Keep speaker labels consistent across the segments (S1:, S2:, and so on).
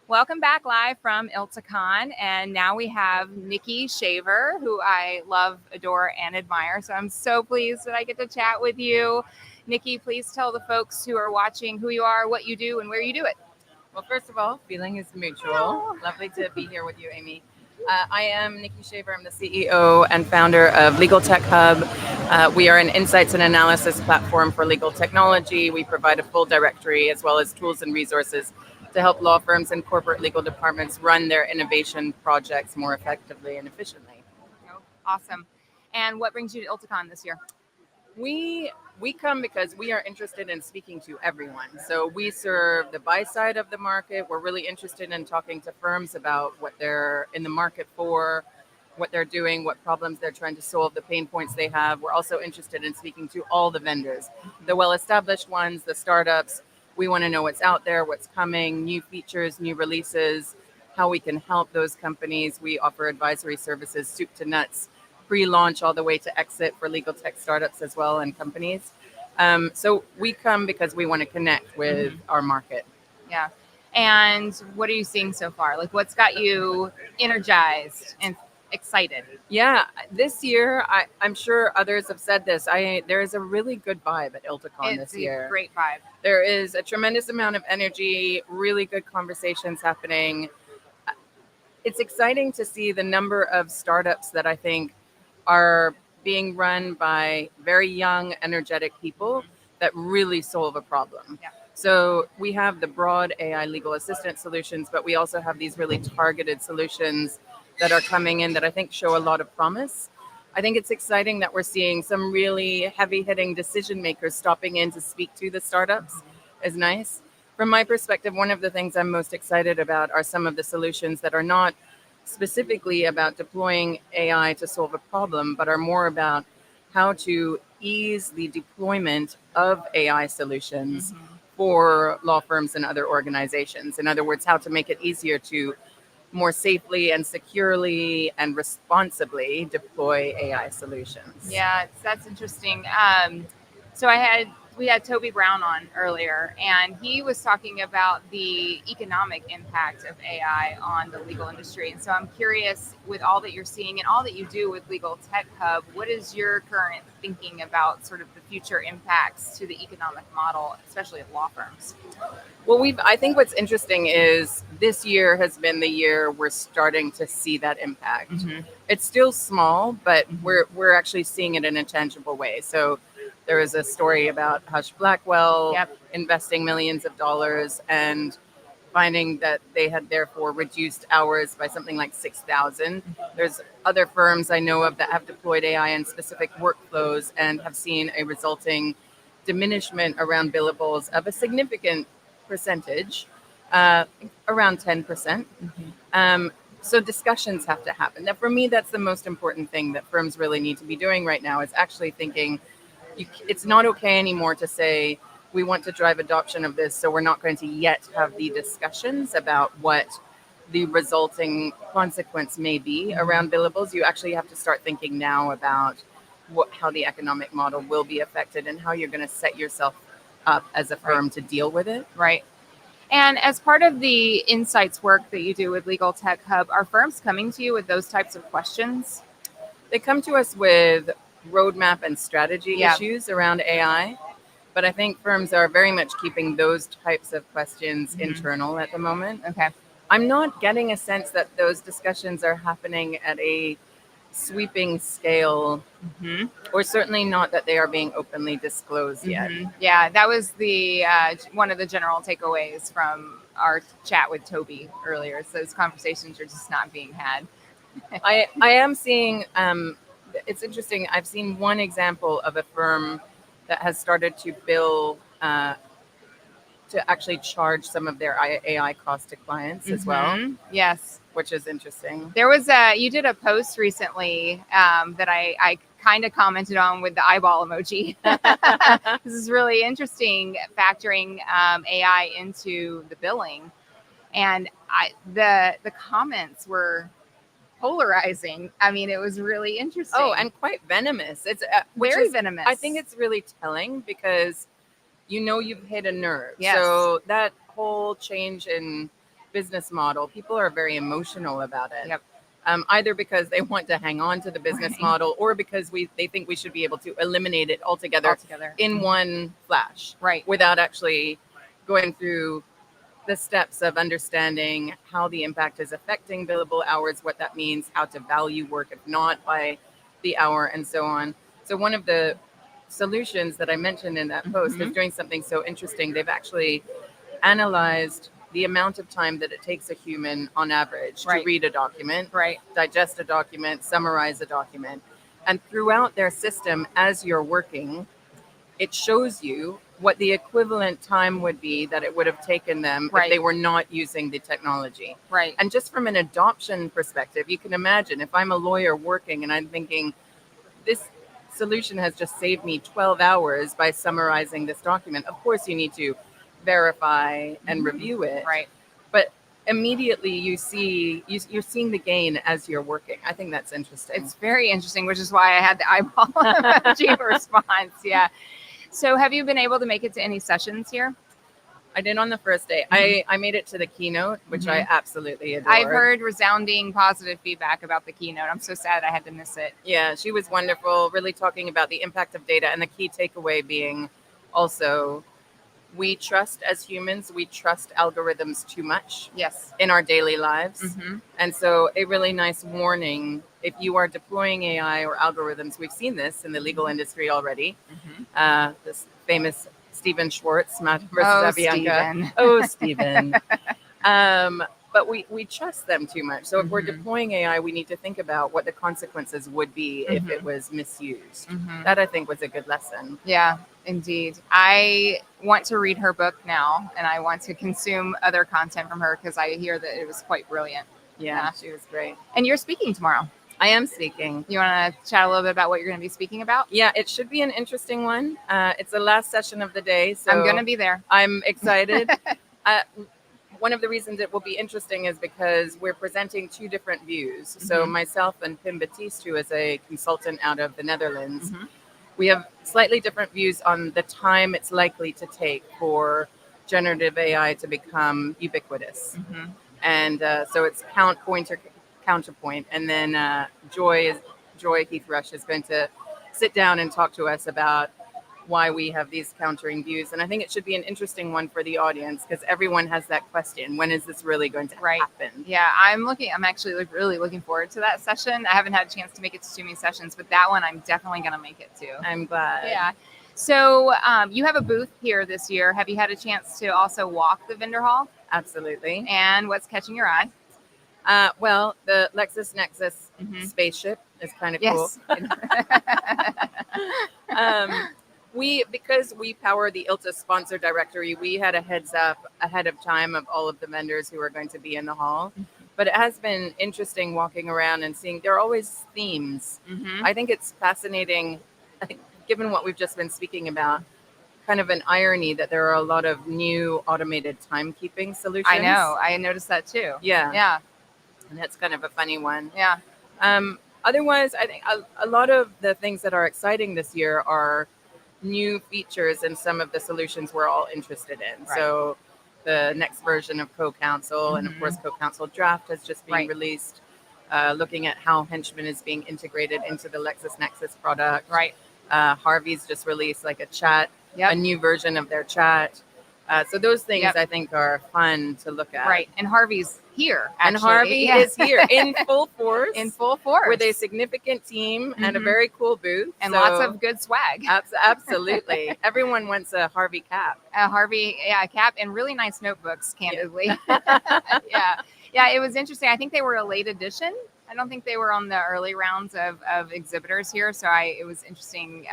S1: Welcome back live from ILTACON. And now we have Nikki Shaver, who I love, adore, and admire. So I'm so pleased that I get to chat with you. Nikki, please tell the folks who are watching who you are, what you do, and where you do it.
S2: Well, first of all, feeling is mutual.
S1: Oh.
S2: Lovely to be here with you, Amy. I am Nikki Shaver. I'm the CEO and founder of Legal Tech Hub. We are an insights and analysis platform for legal technology. We provide a full directory as well as tools and resources to help law firms and corporate legal departments run their innovation projects more effectively and efficiently.
S1: Oh, awesome. And what brings you to ILTACON this year?
S2: We come because we are interested in speaking to everyone. So we serve the buy side of the market. We're really interested in talking to firms about what they're in the market for, what they're doing, what problems they're trying to solve, the pain points they have. We're also interested in speaking to all the vendors, the well-established ones, the startups. We want to know what's out there, what's coming, new features, new releases, how we can help those companies. We offer advisory services, soup to nuts, pre-launch all the way to exit for legal tech startups as well and companies. So we come because we want to connect with our market.
S1: Yeah. And what are you seeing so far? Like, what's got you energized and excited?
S2: Yeah, this year, I'm sure others have said this. There is a really good vibe at ILTACON
S1: It's
S2: this
S1: a
S2: year.
S1: great vibe.
S2: There is a tremendous amount of energy, really good conversations happening. It's exciting to see the number of startups that I think are being run by very young, energetic people that really solve a problem.
S1: Yeah.
S2: So we have the broad AI legal assistant solutions, but we also have these really targeted solutions that are coming in that I think show a lot of promise. I think it's exciting that we're seeing some really heavy hitting decision makers stopping in to speak to the startups is nice. From my perspective, one of the things I'm most excited about are some of the solutions that are not specifically about deploying AI to solve a problem, but are more about how to ease the deployment of AI solutions for law firms and other organizations. In other words, how to make it easier to more safely and securely and responsibly deploy AI solutions.
S1: Yeah, that's interesting. So we had Toby Brown on earlier, and he was talking about the economic impact of AI on the legal industry. And so I'm curious, with all that you're seeing and all that you do with Legal Tech Hub, what is your current thinking about sort of the future impacts to the economic model, especially of law firms?
S2: Well, I think what's interesting is this year has been the year we're starting to see that impact. It's still small, but we're actually seeing it in a tangible way. So there was a story about Hush Blackwell investing millions of dollars and finding that they had therefore reduced hours by something like 6,000. There's other firms I know of that have deployed AI in specific workflows and have seen a resulting diminishment around billables of a significant percentage, around 10%. So discussions have to happen. Now, for me, that's the most important thing that firms really need to be doing right now is actually thinking it's not okay anymore to say we want to drive adoption of this, so we're not going to yet have the discussions about what the resulting consequence may be around billables. You actually have to start thinking now about how the economic model will be affected and how you're going to set yourself up as a firm to deal with it.
S1: Right. And as part of the insights work that you do with Legal Tech Hub, are firms coming to you with those types of questions?
S2: They come to us with roadmap and strategy issues around AI, but I think firms are very much keeping those types of questions internal at the moment.
S1: Okay.
S2: I'm not getting a sense that those discussions are happening at a sweeping scale, or certainly not that they are being openly disclosed yet.
S1: Yeah, that was the one of the general takeaways from our chat with Toby earlier. So those conversations are just not being had.
S2: I am seeing, it's interesting, I've seen one example of a firm that has started to bill, to actually charge some of their AI costs to clients as well.
S1: Yes.
S2: Which is interesting.
S1: There was you did a post recently that I kind of commented on with the eyeball emoji. This is really interesting, factoring AI into the billing. And the comments were polarizing. I mean, it was really interesting.
S2: Oh, and quite venomous. It's
S1: very venomous.
S2: I think it's really telling because you've hit a nerve.
S1: Yes.
S2: So that whole change in business model, people are very emotional about it.
S1: Yep.
S2: Either because they want to hang on to the business model, or because they think we should be able to eliminate it altogether in one flash,
S1: Right.
S2: without actually going through the steps of understanding how the impact is affecting billable hours, what that means, how to value work if not by the hour, and so on. So one of the solutions that I mentioned in that post is doing something so interesting. They've actually analyzed the amount of time that it takes a human on average to read a document, digest a document, summarize a document. And throughout their system, as you're working, it shows you what the equivalent time would be that it would have taken them if they were not using the technology.
S1: Right.
S2: And just from an adoption perspective, you can imagine if I'm a lawyer working and I'm thinking, this solution has just saved me 12 hours by summarizing this document. Of course, you need to verify and review it.
S1: Right.
S2: But immediately you're seeing the gain as you're working. I think that's interesting.
S1: It's very interesting, which is why I had the eyeball emoji response. Yeah. So have you been able to make it to any sessions here?
S2: I did on the first day. I made it to the keynote, which I absolutely adored.
S1: I've heard resounding positive feedback about the keynote. I'm so sad I had to miss it.
S2: Yeah, she was wonderful, really talking about the impact of data, and the key takeaway being also, we trust as humans, we trust algorithms too much in our daily lives. And so a really nice warning, if you are deploying AI or algorithms, we've seen this in the legal industry already. This famous Stephen Schwartz, Matt versus Avianca. Oh, Stephen. But we trust them too much. So if we're deploying AI, we need to think about what the consequences would be if it was misused. That, I think, was a good lesson.
S1: Yeah, indeed. I want to read her book now, and I want to consume other content from her because I hear that it was quite brilliant.
S2: Yeah, she was great.
S1: And you're speaking tomorrow.
S2: I am speaking.
S1: You want to chat a little bit about what you're going to be speaking about?
S2: Yeah, it should be an interesting one. It's the last session of the day, so
S1: I'm going to be there.
S2: I'm excited. One of the reasons it will be interesting is because we're presenting two different views. So myself and Pim Baptiste, who is a consultant out of the Netherlands, we have slightly different views on the time it's likely to take for generative AI to become ubiquitous. And so it's count, pointer, counterpoint. And then Joy Heath Rush is going to sit down and talk to us about why we have these countering views. And I think it should be an interesting one for the audience because everyone has that question. When is this really going to happen? Yeah,
S1: I'm actually really looking forward to that session. I haven't had a chance to make it to too many sessions, but that one I'm definitely going to make it to.
S2: I'm glad.
S1: Yeah. So you have a booth here this year. Have you had a chance to also walk the vendor hall?
S2: Absolutely.
S1: And what's catching your eye?
S2: Well, the LexisNexis spaceship is kind of cool. Because we power the ILTA sponsor directory, we had a heads up ahead of time of all of the vendors who are going to be in the hall. But it has been interesting walking around and seeing there are always themes. I think it's fascinating, given what we've just been speaking about, kind of an irony that there are a lot of new automated timekeeping solutions.
S1: I know. I noticed that too.
S2: Yeah. And that's kind of a funny one.
S1: Yeah.
S2: Otherwise, I think a lot of the things that are exciting this year are new features in some of the solutions we're all interested in. So the next version of CoCounsel and of course CoCounsel Draft has just been released, looking at how Henchman is being integrated into the LexisNexis product. Harvey's just released like a chat, a new version of their chat. So those things I think are fun to look at.
S1: And Harvey's here. Actually.
S2: And Harvey is here in full force. With a significant team and a very cool booth.
S1: And lots of good swag.
S2: Absolutely. Everyone wants a Harvey cap.
S1: A Harvey cap and really nice notebooks, candidly. Yeah, it was interesting. I think they were a late edition. I don't think they were on the early rounds of exhibitors here. So it was interesting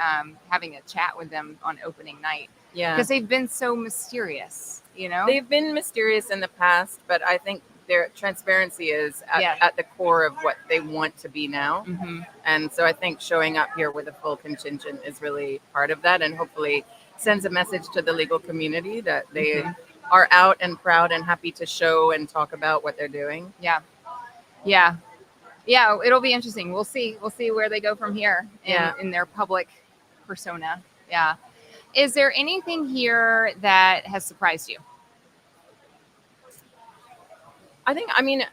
S1: having a chat with them on opening night.
S2: Yeah.
S1: Because they've been so mysterious,
S2: They've been mysterious in the past, but I think their transparency is at the core of what they want to be now. And so I think showing up here with a full contingent is really part of that and hopefully sends a message to the legal community that they are out and proud and happy to show and talk about what they're doing.
S1: Yeah, it'll be interesting. We'll see where they go from here in their public persona. Yeah. Is there anything here that has surprised you?
S2: I mean,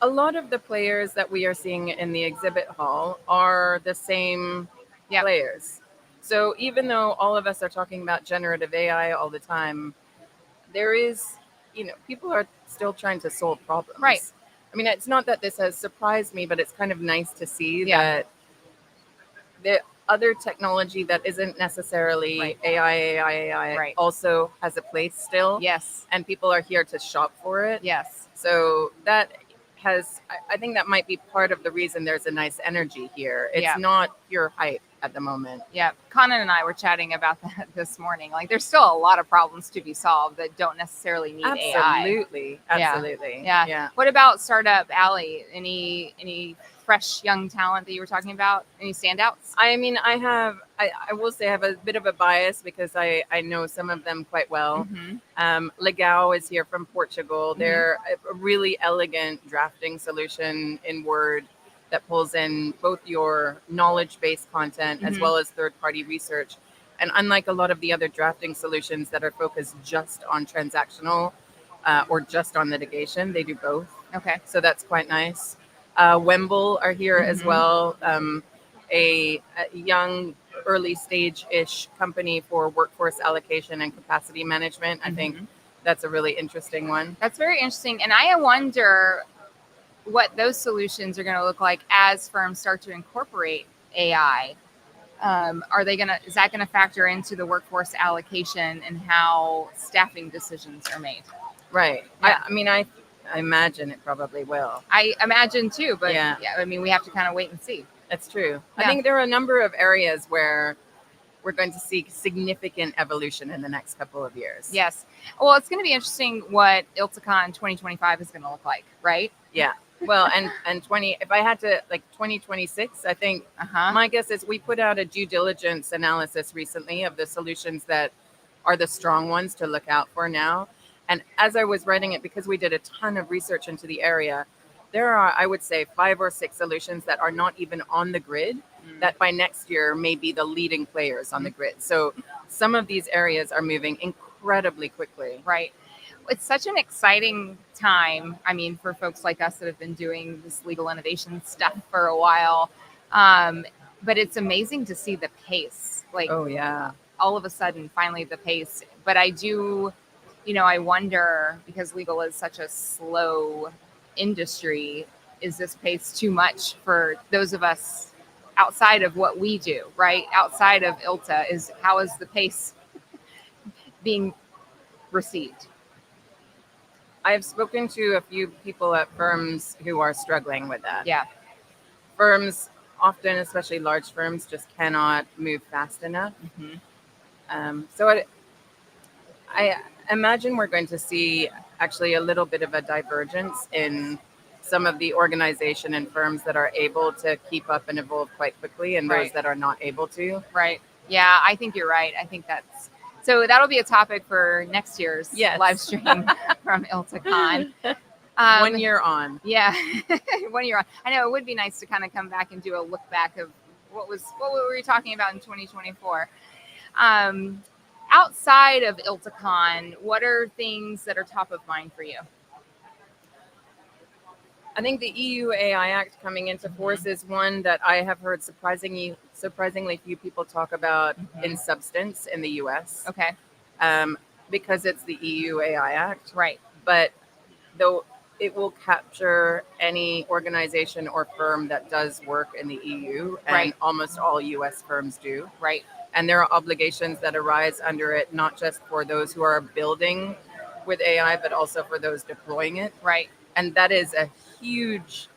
S2: a lot of the players that we are seeing in the exhibit hall are the same
S1: Yep.
S2: players. So even though all of us are talking about generative AI all the time, there is, people are still trying to solve problems.
S1: Right.
S2: I mean, it's not that this has surprised me, but it's kind of nice to see
S1: Yeah.
S2: that the other technology that isn't necessarily
S1: Right.
S2: AI
S1: Right.
S2: also has a place still.
S1: Yes.
S2: And people are here to shop for it.
S1: Yes.
S2: So that I think that might be part of the reason there's a nice energy here. It's
S1: Yeah.
S2: not pure hype at the moment.
S1: Yeah, Conan and I were chatting about that this morning. Like, there's still a lot of problems to be solved that don't necessarily need AI.
S2: Absolutely.
S1: Yeah. What about Startup Alley? Any fresh young talent that you were talking about? Any standouts?
S2: I mean, I will say I have a bit of a bias because I know some of them quite well. Legal is here from Portugal. They're a really elegant drafting solution in Word that pulls in both your knowledge-based content as well as third-party research. And unlike a lot of the other drafting solutions that are focused just on transactional or just on litigation, they do both.
S1: Okay.
S2: So that's quite nice. Wemble are here as well. A young, early stage-ish company for workforce allocation and capacity management. I think that's a really interesting one.
S1: That's very interesting. And I wonder what those solutions are going to look like as firms start to incorporate AI. Is that going to factor into the workforce allocation and how staffing decisions are made?
S2: Right.
S1: Yeah.
S2: I imagine it probably will.
S1: I imagine too, but yeah, I mean, we have to kind of wait and see.
S2: That's true. Yeah. I think there are a number of areas where we're going to see significant evolution in the next couple of years.
S1: Yes. Well, it's going to be interesting what ILTACON 2025 is going to look like, right?
S2: Yeah. Well, and if I had to, like 2026, I think my guess is we put out a due diligence analysis recently of the solutions that are the strong ones to look out for now. And as I was writing it, because we did a ton of research into the area, there are, I would say, 5 or 6 solutions that are not even on the grid that by next year may be the leading players on the grid. So some of these areas are moving incredibly quickly.
S1: Right. It's such an exciting time. I mean, for folks like us that have been doing this legal innovation stuff for a while. But it's amazing to see the pace. Like,
S2: oh yeah,
S1: all of a sudden, finally the pace. But I do, I wonder, because legal is such a slow industry, is this pace too much for those of us outside of what we do, right? Outside of ILTA, how is the pace being received?
S2: I've spoken to a few people at firms who are struggling with that.
S1: Yeah.
S2: Firms often, especially large firms, just cannot move fast enough. So I imagine we're going to see actually a little bit of a divergence in some of the organization and firms that are able to keep up and evolve quite quickly and those that are not able to.
S1: Right. Yeah, I think you're right. I think so that'll be a topic for next year's live stream from ILTACON.
S2: 1 year on.
S1: Yeah, 1 year on. I know it would be nice to kind of come back and do a look back of what were we talking about in 2024. Outside of ILTACON, what are things that are top of mind for you?
S2: I think the EU AI Act coming into force is one that I have heard surprisingly few people talk about in substance in the US.
S1: Okay.
S2: Because it's the EU AI Act.
S1: Right.
S2: But though it will capture any organization or firm that does work in the EU, and almost all US firms do.
S1: Right.
S2: And there are obligations that arise under it, not just for those who are building with AI, but also for those deploying it.
S1: Right.
S2: And that is a huge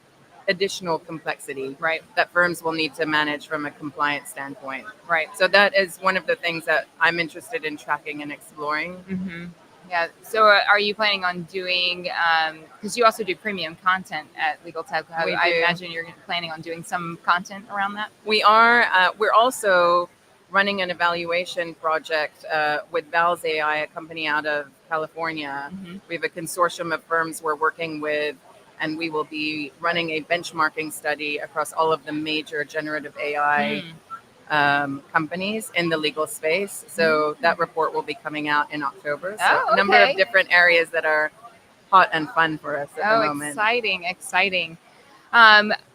S2: additional complexity that firms will need to manage from a compliance standpoint.
S1: Right.
S2: So that is one of the things that I'm interested in tracking and exploring.
S1: Yeah. So are you planning on doing, because you also do premium content at LegalTech Hub, I imagine you're planning on doing some content around that?
S2: We are. We're also running an evaluation project with Val's AI, a company out of California. We have a consortium of firms we're working with, and we will be running a benchmarking study across all of the major generative AI companies in the legal space. So that report will be coming out in October. So a number of different areas that are hot and fun for us at the moment.
S1: Exciting.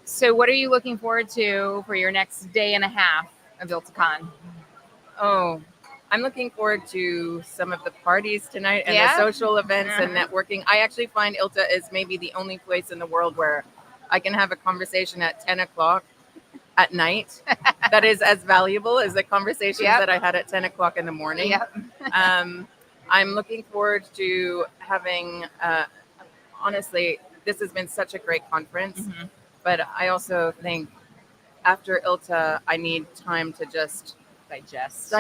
S1: So what are you looking forward to for your next day and a half of ILTACON?
S2: Oh, I'm looking forward to some of the parties tonight and
S1: Yeah?
S2: the social events and
S1: Uh-huh.
S2: networking. I actually find ILTA is maybe the only place in the world where I can have a conversation at 10 o'clock at night that is as valuable as the conversations
S1: Yep.
S2: that I had at 10 o'clock in the morning.
S1: Yep.
S2: I'm looking forward to having, honestly, this has been such a great conference,
S1: Mm-hmm.
S2: but I also think after ILTA, I need time to just digest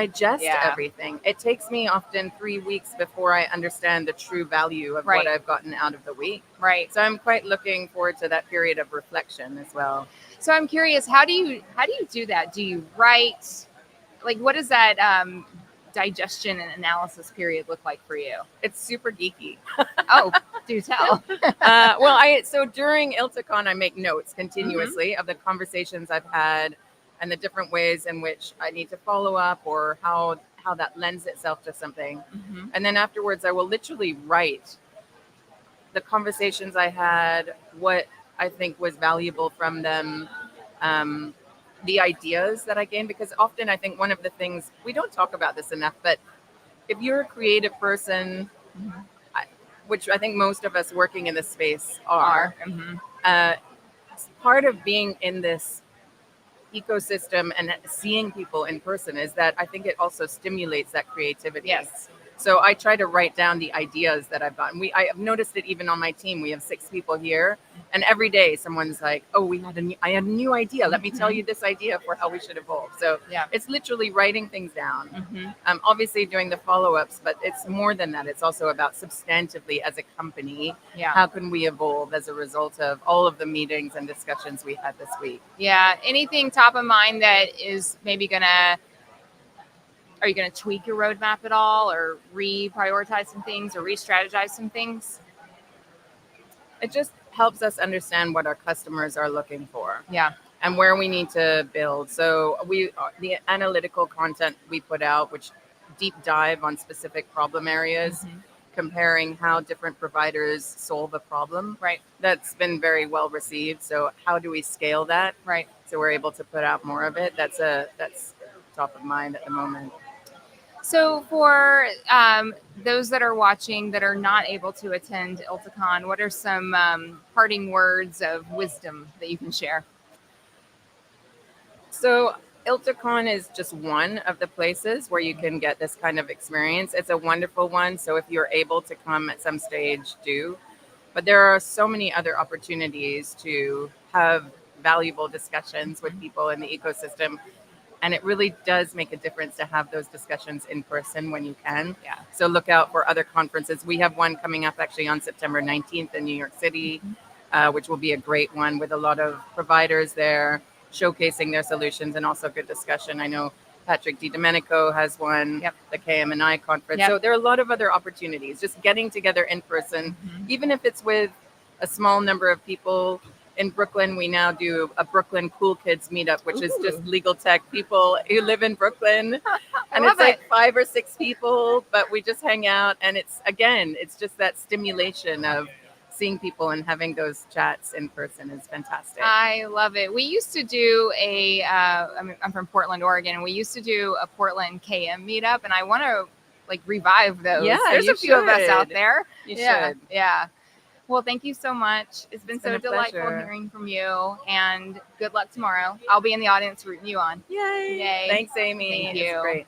S1: Yeah.
S2: everything. It takes me often 3 weeks before I understand the true value of
S1: Right.
S2: what I've gotten out of the week.
S1: Right.
S2: So I'm quite looking forward to that period of reflection as well.
S1: So I'm curious, how do you do that? Do you write? Like, what does that digestion and analysis period look like for you?
S2: It's super geeky.
S1: Oh, do tell.
S2: So during ILTACON, I make notes continuously of the conversations I've had and the different ways in which I need to follow up or how that lends itself to something.
S1: Mm-hmm.
S2: And then afterwards, I will literally write the conversations I had, what I think was valuable from them, the ideas that I gained. Because often I think one of the things, we don't talk about this enough, but if you're a creative person,
S1: Mm-hmm.
S2: which I think most of us working in this space are,
S1: Mm-hmm.
S2: part of being in this ecosystem and seeing people in person is that I think it also stimulates that creativity.
S1: Yes.
S2: So I try to write down the ideas that I've gotten. I have noticed it even on my team. We have 6 people here, and every day someone's like, "Oh, I had a new idea. Let me tell you this idea for how we should evolve." So
S1: Yeah.
S2: it's literally writing things down.
S1: Mm-hmm.
S2: Obviously doing the follow-ups, but it's more than that. It's also about substantively as a company,
S1: Yeah.
S2: how can we evolve as a result of all of the meetings and discussions we had this week?
S1: Yeah. Anything top of mind that is maybe are you going to tweak your roadmap at all, or reprioritize some things, or re-strategize some things?
S2: It just helps us understand what our customers are looking for.
S1: Yeah.
S2: And where we need to build. So the analytical content we put out, which deep dive on specific problem areas,
S1: Mm-hmm.
S2: comparing how different providers solve a problem.
S1: Right.
S2: That's been very well received. So how do we scale that?
S1: Right.
S2: So we're able to put out more of it. That's top of mind at the moment.
S1: So for those that are watching that are not able to attend ILTACON, what are some parting words of wisdom that you can share?
S2: So ILTACON is just one of the places where you can get this kind of experience. It's a wonderful one. So if you're able to come at some stage, do. But there are so many other opportunities to have valuable discussions with people in the ecosystem. And it really does make a difference to have those discussions in person when you can.
S1: Yeah.
S2: So look out for other conferences. We have one coming up actually on September 19th in New York City, which will be a great one with a lot of providers there showcasing their solutions and also good discussion. I know Patrick DiDomenico has one,
S1: Yep.
S2: the KM&I conference.
S1: Yep.
S2: So there are a lot of other opportunities, just getting together in person, even if it's with a small number of people. In Brooklyn, we now do a Brooklyn Cool Kids meetup, which is just legal tech people who live in Brooklyn. And it's like 5 or 6 people, but we just hang out. And it's just that stimulation of seeing people and having those chats in person is fantastic.
S1: I love it. We used to do I'm from Portland, Oregon, and we used to do a Portland KM meetup, and I want to revive those.
S2: Yeah,
S1: There's
S2: you
S1: a few of us
S2: should.
S1: out there.
S2: You
S1: Yeah.
S2: should.
S1: Yeah. Well, thank you so much. It's been so
S2: a
S1: delightful
S2: pleasure.
S1: hearing from you, and good luck tomorrow. I'll be in the audience rooting you on.
S2: Yay.
S1: Yay.
S2: Thanks, Amy.
S1: Thank you.
S2: It's great.